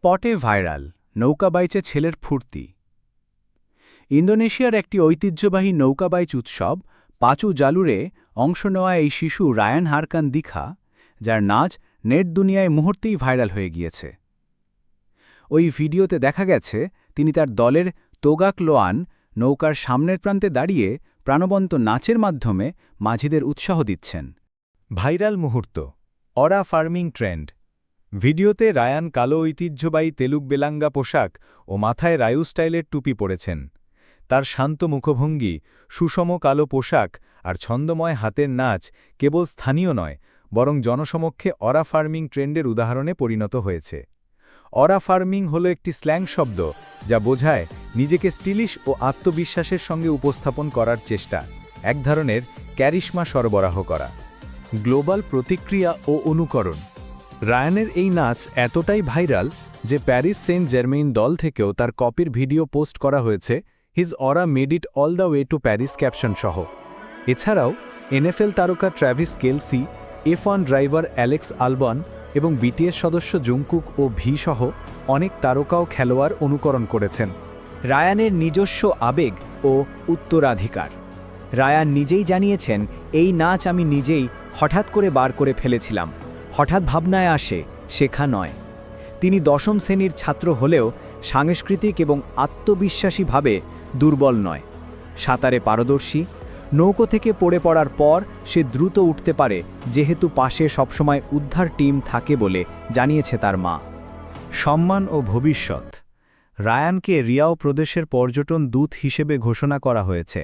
স্পটে ভাইরাল নৌকা বাইচে ছেলের ফুর্তি। ইন্দোনেশিয়ার একটি ঐতিহ্যবাহী নৌকা বাইচ উৎসব পাচু জালুরে অংশ নেওয়া এই শিশু রায়ান হারকান দিখা, যার নাচ নেট দুনিয়ায় মুহূর্তেই ভাইরাল হয়ে গিয়েছে। ওই ভিডিওতে দেখা গেছে তিনি তার দলের তোগাক লোয়ান নৌকার সামনের প্রান্তে দাঁড়িয়ে প্রাণবন্ত নাচের মাধ্যমে মাঝিদের উৎসাহ দিচ্ছেন। ভাইরাল মুহূর্ত, অরা ফার্মিং ট্রেন্ড। ভিডিওতে রায়ান কালো ঐতিহ্যবাহী তেলুগ বেলাঙ্গা পোশাক ও মাথায় রায়ু স্টাইলের টুপি পরেছেন। তার শান্ত মুখভঙ্গি, সুষম কালো পোশাক আর ছন্দময় হাতের নাচ কেবল স্থানীয় নয়, বরং জনসমক্ষে অরা ফার্মিং ট্রেন্ডের উদাহরণে পরিণত হয়েছে। অরা ফার্মিং হল একটি স্ল্যাং শব্দ যা বোঝায় নিজেকে স্টিলিশ ও আত্মবিশ্বাসের সঙ্গে উপস্থাপন করার চেষ্টা, এক ধরনের ক্যারিশমা সরবরাহ করা। গ্লোবাল প্রতিক্রিয়া ও অনুকরণ। রায়ানের এই নাচ এতটাই ভাইরাল যে প্যারিস সেন্ট জার্মেইন দল থেকেও তার কপির ভিডিও পোস্ট করা হয়েছে, his aura made it all the way to Paris caption সহ। এছাড়াও NFL তারকা Travis Kelce, F1 driver Alex Albon এবং BTS সদস্য জুংকুক ও ভি সহ অনেক তারকাও খেলোয়াড় অনুকরণ করেছেন। রায়ানের নিজস্ব আবেগ ও উত্তরাধিকার। রায়ান নিজেই জানিয়েছেন, এই নাচ আমি নিজেই হঠাৎ করে বার করে ফেলেছিলাম, হঠাৎ ভাবনায় আসে, শেখা নয়। তিনি 10ম শ্রেণীর ছাত্র হলেও সাংস্কৃতিক এবং আত্মবিশ্বাসীভাবে দুর্বল নয়। সাঁতারে পারদর্শী, নৌকো থেকে পড়ে পড়ার পর সে দ্রুত উঠতে পারে যেহেতু পাশে সবসময় উদ্ধার টিম থাকে বলে জানিয়েছে তার মা। সম্মান ও ভবিষ্যৎ। রায়ানকে রিয়াও প্রদেশের পর্যটন দূত হিসেবে ঘোষণা করা হয়েছে।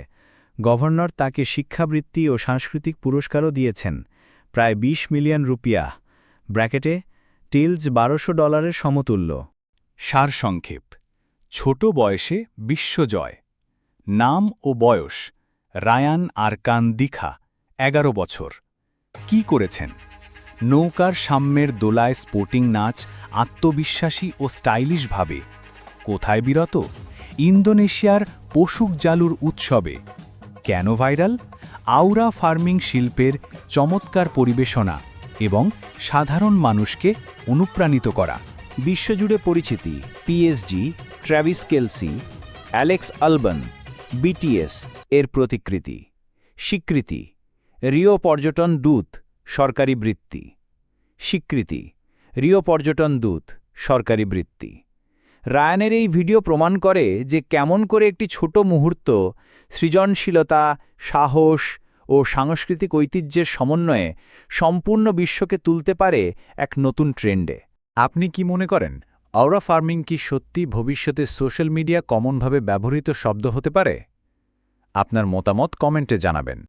গভর্নর তাকে শিক্ষাবৃত্তি ও সাংস্কৃতিক পুরস্কারও দিয়েছেন, প্রায় 20 মিলিয়ন রুপিয়া ব্র্যাকেটে টিলস $1200 সমতুল্য। সারসংক্ষেপ: ছোট বয়সে বিশ্বজয়। নাম ও বয়স: রায়ান আরকান দিখা, 11 বছর। কি করেছেন? নৌকার সাম্যের দোলায় স্পোর্টিং নাচ, আত্মবিশ্বাসী ও স্টাইলিশভাবে। কোথায় বিরত? ইন্দোনেশিয়ার পশুক জালুর উৎসবে। কেন ভাইরাল? আউরা ফার্মিং শিল্পের চমৎকার পরিবেশনা এবং সাধারণ মানুষকে অনুপ্রাণিত করা। বিশ্বজুড়ে পরিচিতি: PSG, Travis Kelce, Alex Albon, BTS এর প্রতিকৃতি। স্বীকৃতি: রিও পর্যটন দূত, সরকারি বৃত্তি। স্বীকৃতি: রিও পর্যটন দূত, সরকারি বৃত্তি। রায়ানের এই ভিডিও প্রমাণ করে যে কেমন করে একটি ছোট মুহূর্ত সৃজনশীলতা, সাহস ও সাংস্কৃতিক ঐতিহ্যের সমন্বয়ে সম্পূর্ণ বিশ্বকে তুলতে পারে এক নতুন ট্রেন্ডে। আপনি কি মনে করেন, অরা ফার্মিং কি সত্যি ভবিষ্যতে সোশ্যাল মিডিয়া কমনভাবে ব্যবহৃত শব্দ হতে পারে? আপনার মতামত কমেন্টে জানাবেন।